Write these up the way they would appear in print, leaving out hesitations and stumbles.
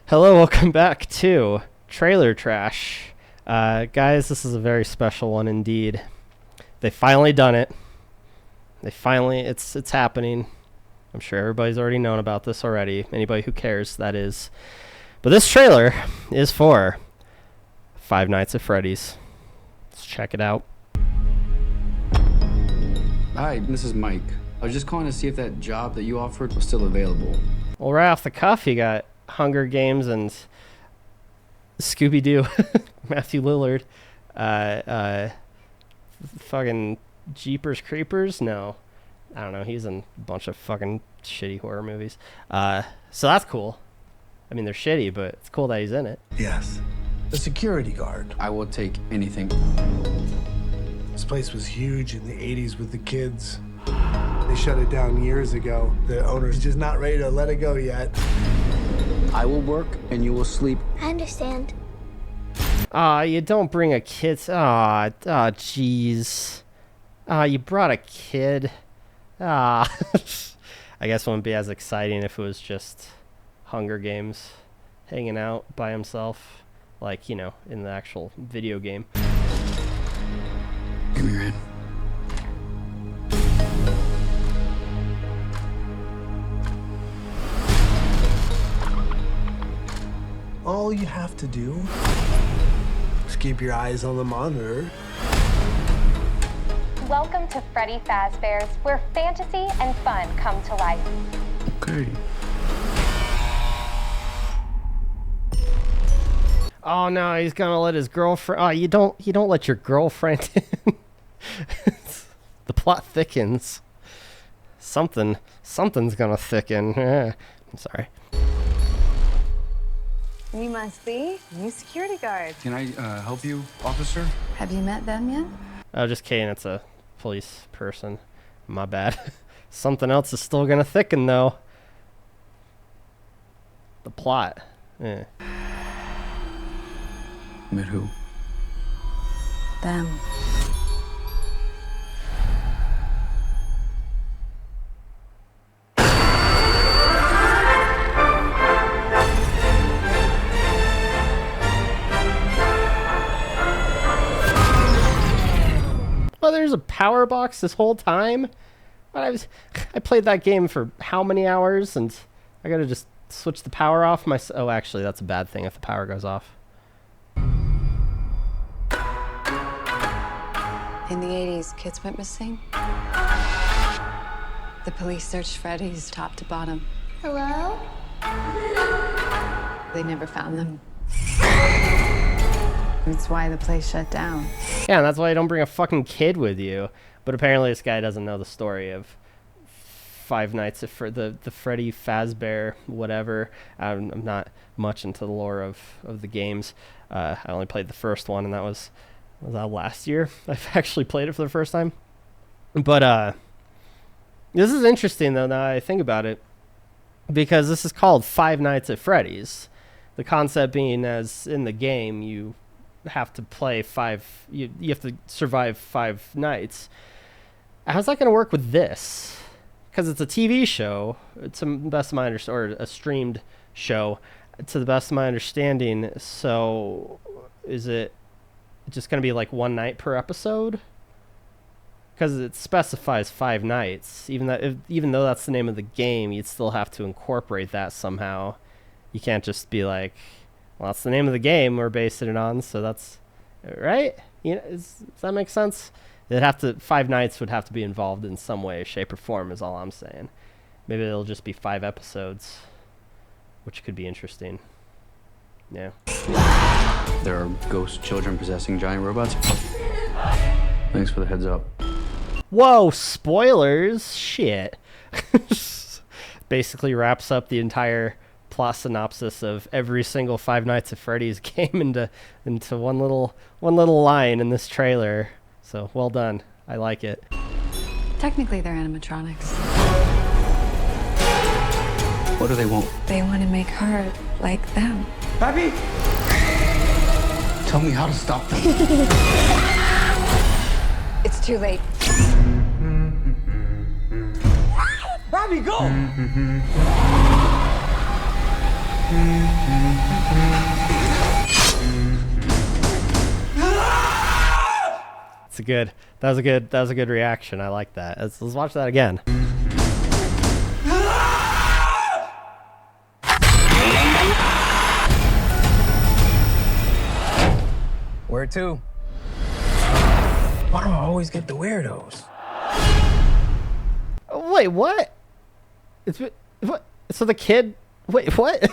Hello, welcome back to Trailer Trash. Guys, this is a very special one indeed. They finally done it. It's happening. I'm sure everybody's already known about this already. Anybody who cares, that is. But this trailer is for Five Nights at Freddy's. Let's check it out. Hi, this is Mike. I was just calling to see if that job that you offered was still available. Well, right off the cuff, you got Hunger Games and Scooby-Doo, Matthew Lillard, fucking Jeepers Creepers. No, I don't know. He's in a bunch of fucking shitty horror movies. So that's cool. I mean, they're shitty, but it's cool that he's in it. Yes, a security guard. I will take anything. This place was huge in the 80s with the kids. They shut it down years ago. The owner's just not ready to let it go yet. I will work and you will sleep. I understand. You don't bring a kid. Jeez. You brought a kid. I guess it wouldn't be as exciting if it was just Hunger Games hanging out by himself, like, you know, in the actual video game. Give me your hand. All you have to do is keep your eyes on the monitor. Welcome to Freddy Fazbear's, where fantasy and fun come to life. Okay. Oh no, he's gonna let his girlfriend. Oh, you don't let your girlfriend in. The plot thickens. Something's gonna thicken. I'm sorry. You must be new security guard. Can I help you, officer? Have you met them yet? Oh, just kidding. It's a police person. My bad. Something else is still gonna thicken though. The plot. Eh. Met who? Them. Oh, there's a power box this whole time. I played that game for how many hours, and I gotta just switch the power off. Oh, actually, that's a bad thing if the power goes off. In the 80s, kids went missing. The police searched Freddys top to bottom. Hello? They never found them. That's why the place shut down. Yeah, and that's why you don't bring a fucking kid with you. But apparently this guy doesn't know the story of Five Nights at the Freddy Fazbear, whatever. I'm not much into the lore of the games. I only played the first one, and that was that last year. I've actually played it for the first time. But this is interesting, though, now I think about it, because this is called Five Nights at Freddy's. The concept being, as in the game, you have to play you have to survive 5 nights. How's that going to work with this? Because it's a TV show, to the best of my understanding, or a streamed show, to the best of my understanding. So is it just going to be like 1 night per episode? Because it specifies 5 nights. Even though that's the name of the game, you'd still have to incorporate that somehow. You can't just be like, well, that's the name of the game we're basing it on, so that's right. You know, does that make sense? 5 nights would have to be involved in some way, shape, or form. Is all I'm saying. Maybe it'll just be 5 episodes, which could be interesting. Yeah. There are ghost children possessing giant robots. Thanks for the heads up. Whoa! Spoilers! Shit. Basically wraps up the entire plot synopsis of every single Five Nights at Freddy's game into one little line in this trailer. So well done. I like it. Technically, they're animatronics. What do they want? They want to make her like them. Pappy! Tell me how to stop them. It's too late. Bobby, go! It's a good. That was a good. That was a good reaction. I like that. Let's watch that again. Where to? Why do I always get the weirdos? Wait, what? What? So the kid. Wait, what?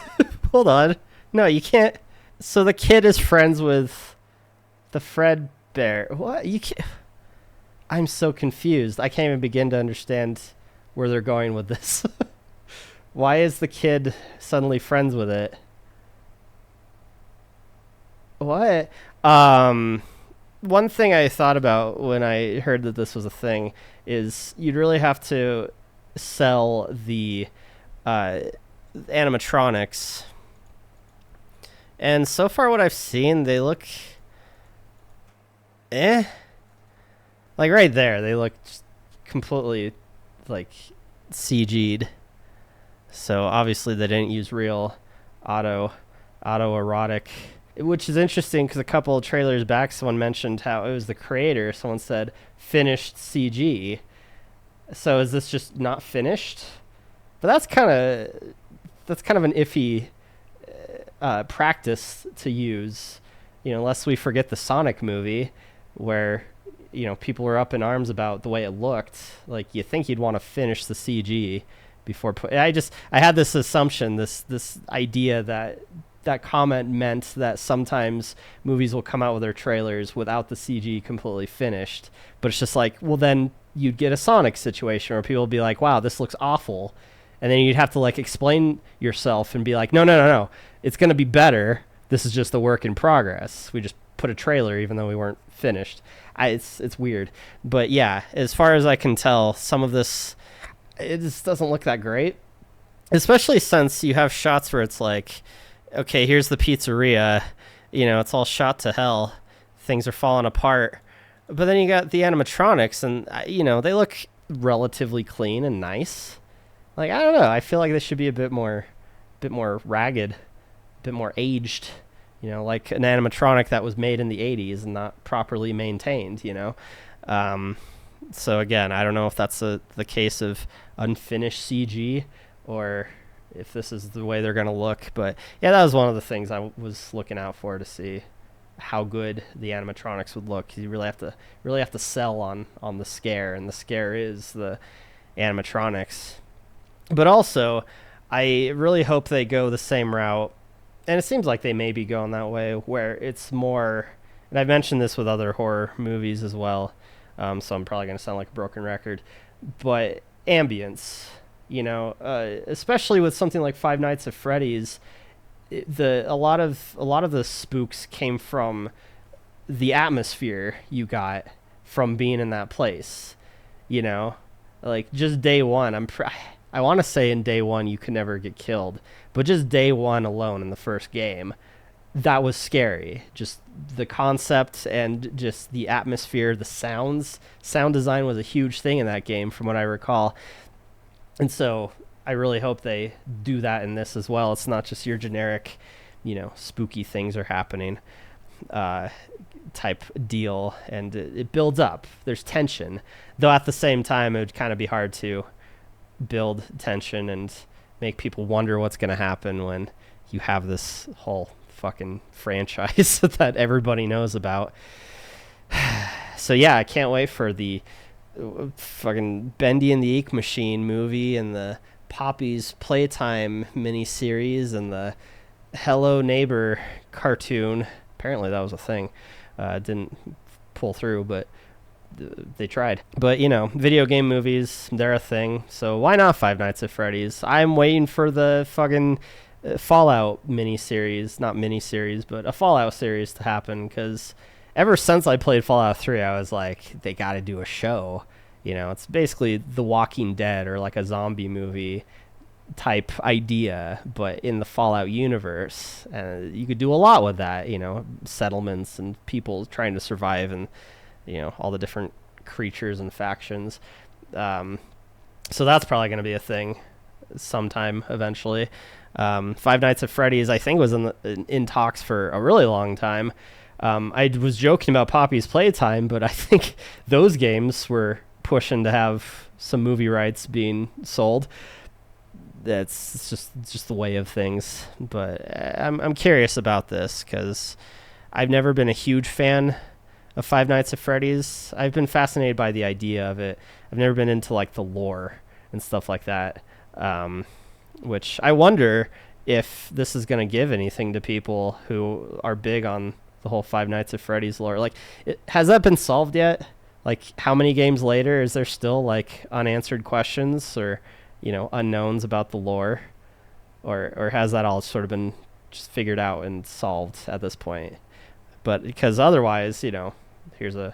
Hold on. No, you can't. So the kid is friends with the Fred Bear. What? You can't. I'm so confused. I can't even begin to understand where they're going with this. Why is the kid suddenly friends with it? What? One thing I thought about when I heard that this was a thing is you'd really have to sell the animatronics. And so far what I've seen, they look like right there, they look just completely like CG'd. So obviously they didn't use real autoerotic, which is interesting because a couple of trailers back someone mentioned how it was the creator. Someone said finished CG. So is this just not finished? But that's kind of an iffy practice to use, unless we forget the Sonic movie where people were up in arms about the way it looked. Like, you think you'd want to finish the CG before I had this assumption, this idea that comment meant that sometimes movies will come out with their trailers without the CG completely finished. But it's just like, well, then you'd get a Sonic situation where people would be like, wow, this looks awful. And then you'd have to like explain yourself and be like, no, it's going to be better. This is just a work in progress. We just put a trailer even though we weren't finished. It's weird. But yeah, as far as I can tell, some of this, it just doesn't look that great. Especially since you have shots where it's like, okay, here's the pizzeria. It's all shot to hell. Things are falling apart. But then you got the animatronics and, they look relatively clean and nice. Like, I don't know. I feel like they should be a bit more ragged, a bit more aged, like an animatronic that was made in the 80s and not properly maintained, So again, I don't know if that's the case of unfinished CG or if this is the way they're going to look. But yeah, that was one of the things I was looking out for, to see how good the animatronics would look. You really have to sell on the scare, and the scare is the animatronics. But also, I really hope they go the same route, and it seems like they may be going that way, where it's more, and I've mentioned this with other horror movies as well, so I'm probably going to sound like a broken record, but ambience, especially with something like Five Nights at Freddy's, a lot of the spooks came from the atmosphere you got from being in that place, like just day one. I want to say in day one you could never get killed, but just day one alone in the first game, that was scary. Just the concept and just the atmosphere, the sound design was a huge thing in that game from what I recall. And so I really hope they do that in this as well. It's not just your generic, spooky things are happening type deal, and it builds up. There's tension, though at the same time it would kind of be hard to build tension and make people wonder what's going to happen when you have this whole fucking franchise that everybody knows about. So yeah, I can't wait for the fucking Bendy and the Ink Machine movie and the Poppy's Playtime miniseries and the Hello Neighbor cartoon. Apparently that was a thing. Didn't pull through, but they tried. But video game movies, they're a thing, so why not Five Nights at Freddy's? I'm waiting for the fucking Fallout miniseries, not miniseries, but a Fallout series to happen, because ever since I played Fallout 3, I was like, they gotta do a show. It's basically The Walking Dead or like a zombie movie type idea, but in the Fallout universe. You could do a lot with that, settlements and people trying to survive, and all the different creatures and factions. So that's probably going to be a thing sometime eventually. Five Nights at Freddy's, I think, was in talks for a really long time. I was joking about Poppy's Playtime, but I think those games were pushing to have some movie rights being sold. That's just the way of things. But I'm curious about this because I've never been a huge fan of Five Nights at Freddy's. I've been fascinated by the idea of it. I've never been into like the lore and stuff like that. Which I wonder if this is going to give anything to people who are big on the whole Five Nights at Freddy's lore. Like, has that been solved yet? Like, how many games later is there still like unanswered questions or, unknowns about the lore, or has that all sort of been just figured out and solved at this point? But because otherwise, here's a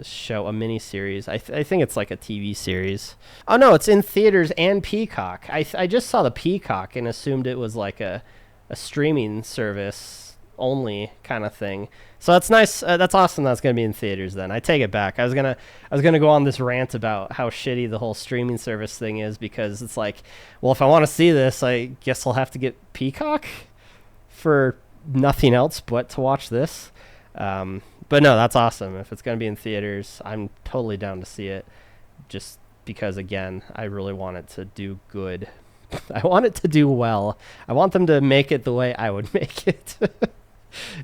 show, a mini series. I think it's like a TV series. Oh no, it's in theaters and Peacock. I just saw the Peacock and assumed it was like a streaming service only kind of thing. So that's nice. That's awesome. That's gonna be in theaters then. I take it back. I was gonna go on this rant about how shitty the whole streaming service thing is, because it's like, well, if I want to see this, I guess I'll have to get Peacock for nothing else but to watch this. But no, that's awesome. If it's going to be in theaters, I'm totally down to see it, just because, again, I really want it to do good. I want it to do well. I want them to make it the way I would make it.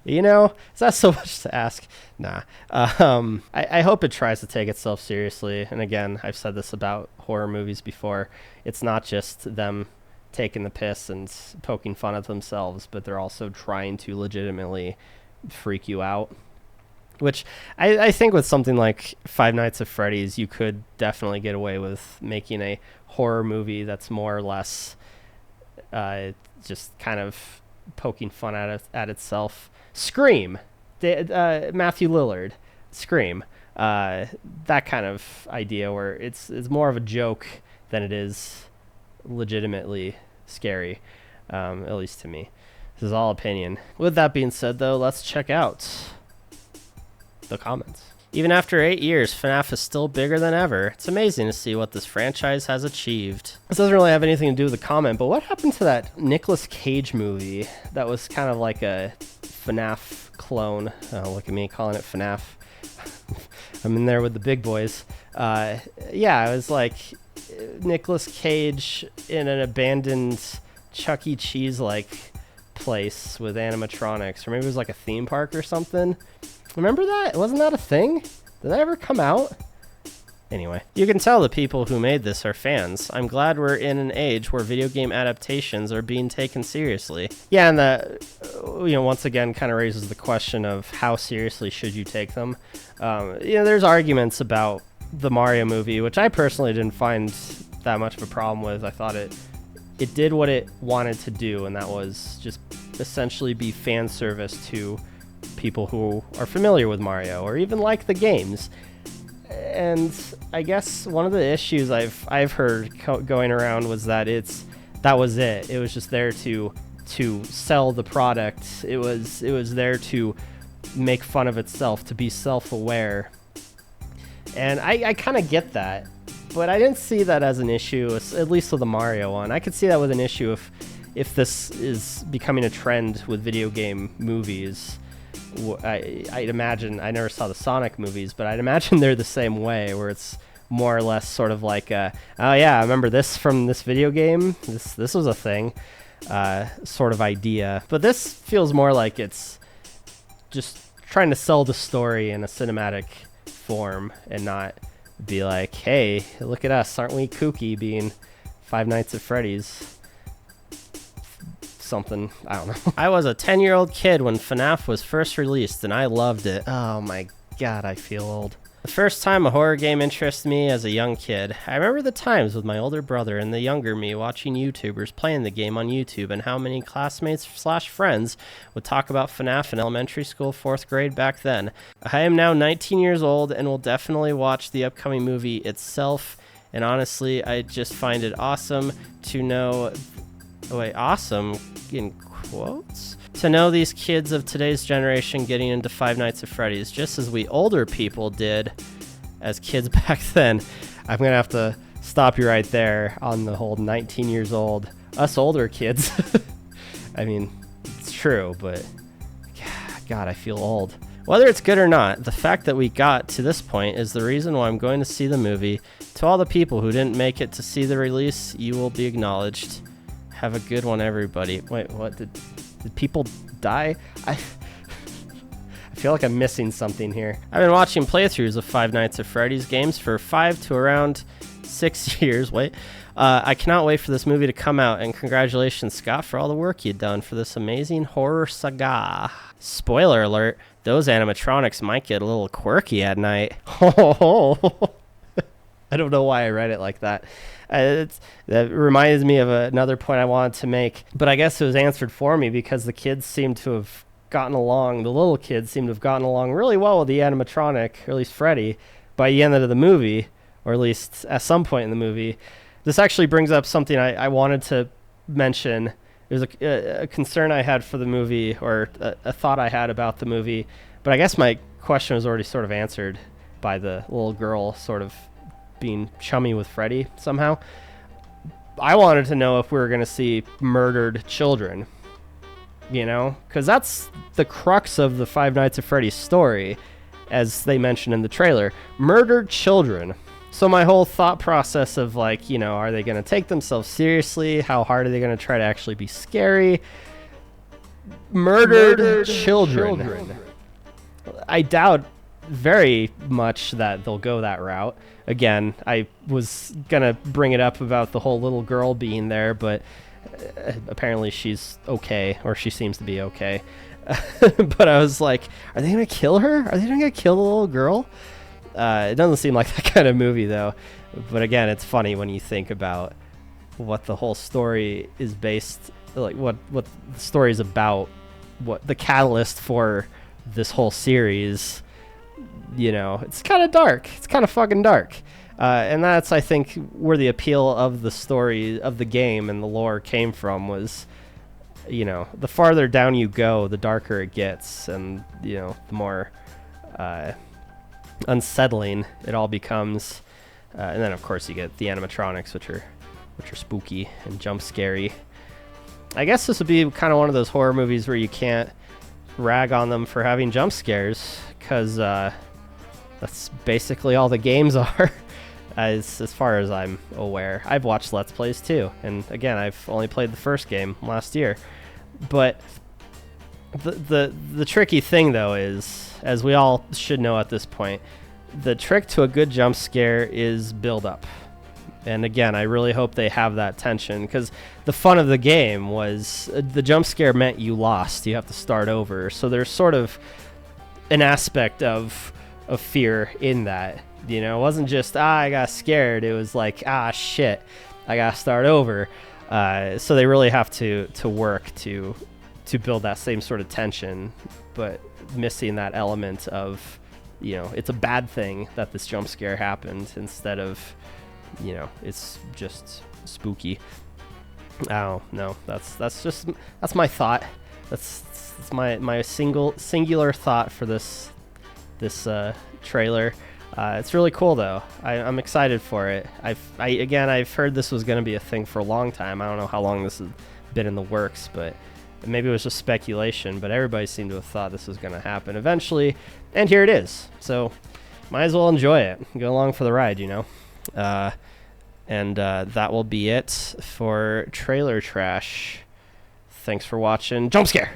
Is that so much to ask? Nah. I hope it tries to take itself seriously. And again, I've said this about horror movies before. It's not just them taking the piss and poking fun at themselves, but they're also trying to legitimately freak you out. Which I think with something like Five Nights at Freddy's, you could definitely get away with making a horror movie that's more or less just kind of poking fun at itself. Scream, Matthew Lillard, Scream, that kind of idea where it's more of a joke than it is legitimately scary, at least to me. This is all opinion. With that being said, though, let's check out the comments. Even after 8 years, FNAF is still bigger than ever. It's amazing to see what this franchise has achieved. This doesn't really have anything to do with the comment, but what happened to that Nicolas Cage movie that was kind of like a FNAF clone? Oh, look at me calling it FNAF. I'm in there with the big boys. Yeah, it was like Nicolas Cage in an abandoned Chuck E. Cheese-like place with animatronics, or maybe it was like a theme park or something. Remember that? Wasn't that a thing? Did that ever come out? Anyway, you can tell the people who made this are fans. I'm glad we're in an age where video game adaptations are being taken seriously. Yeah, and that, once again kind of raises the question of how seriously should you take them. There's arguments about the Mario movie, which I personally didn't find that much of a problem with. I thought it did what it wanted to do, and that was just essentially be fan service to people who are familiar with Mario or even like the games. And I guess one of the issues I've heard going around was that that was it. It was just there to sell the product. It was there to make fun of itself, to be self-aware. And I kind of get that, but I didn't see that as an issue, at least with the Mario one. I could see that with an issue if this is becoming a trend with video game movies. I'd imagine, I never saw the Sonic movies, but I'd imagine they're the same way, where it's more or less sort of like oh yeah, I remember this from this video game, this was a thing, sort of idea. But this feels more like it's just trying to sell the story in a cinematic form and not be like, hey, look at us, aren't we kooky being Five Nights at Freddy's something. I don't know. I was a 10-year-old kid when FNAF was first released, and I loved it. Oh my god, I feel old. The first time a horror game interested me as a young kid, I remember the times with my older brother and the younger me watching YouTubers playing the game on YouTube, and how many classmates / friends would talk about FNAF in elementary school 4th grade back then. I am now 19 years old and will definitely watch the upcoming movie itself, and honestly, I just find it awesome to know... awesome in quotes? To know these kids of today's generation getting into Five Nights at Freddy's, just as we older people did as kids back then. I'm going to have to stop you right there on the whole 19 years old us older kids. I mean, it's true, but God, I feel old. Whether it's good or not, the fact that we got to this point is the reason why I'm going to see the movie. To all the people who didn't make it to see the release, you will be acknowledged. Have a good one, everybody. Wait, what? Did people die? I feel like I'm missing something here. I've been watching playthroughs of Five Nights at Freddy's games for 5 to around 6 years. Wait. I cannot wait for this movie to come out, and congratulations, Scott, for all the work you've done for this amazing horror saga. Spoiler alert, those animatronics might get a little quirky at night. I don't know why I read it like that. That reminds me of another point I wanted to make, but I guess it was answered for me because the kids seem to have gotten along, the little kids seem to have gotten along really well with the animatronic, or at least Freddy, by the end of the movie, or at least at some point in the movie. This actually brings up something I wanted to mention. It was a concern I had for the movie, or a thought I had about the movie, but I guess my question was already sort of answered by the little girl sort of being chummy with Freddy somehow. I wanted to know if we were going to see murdered children, you know, because that's the crux of the Five Nights at Freddy's story, as they mentioned in the trailer. Murdered children. So my whole thought process of, like, you know, are they going to take themselves seriously? How hard are they going to try to actually be scary? Murdered children. I doubt very much that they'll go that route. Again, I was going to bring it up about the whole little girl being there, but apparently she's okay, or she seems to be okay. But I was like, are they going to kill her? Are they going to kill the little girl? It doesn't seem like that kind of movie, though. But again, it's funny when you think about what the whole story is based, like what the story is about, what the catalyst for this whole series. You know, it's kind of dark. It's kind of fucking dark. And that's, I think, where the appeal of the story of the game and the lore came from, was, you know, the farther down you go, the darker it gets, and, you know, the more unsettling it all becomes. And then, of course, you get the animatronics, which are spooky and jump scary. I guess this would be kind of one of those horror movies where you can't rag on them for having jump scares, because that's basically all the games are, as far as I'm aware. I've watched Let's Plays too, and again, I've only played the first game last year. But the tricky thing, though, is, as we all should know at this point, the trick to a good jump scare is build up. And again, I really hope they have that tension, because the fun of the game was the jump scare meant you lost. You have to start over. So there's sort of an aspect of fear in that. You know, it wasn't just, I got scared. It was like, shit, I got to start over. So they really have to work to build that same sort of tension, but missing that element of, you know, it's a bad thing that this jump scare happened, instead of, you know, it's just spooky. Oh no, that's my thought. That's my singular thought for this trailer. It's really cool, though. I'm excited for it. I've heard this was going to be a thing for a long time. I don't know how long this has been in the works, but maybe it was just speculation, but everybody seemed to have thought this was going to happen eventually, and here it is. So might as well enjoy it. Go along for the ride, you know. And that will be it for Trailer Trash. Thanks for watching. Jump Scare!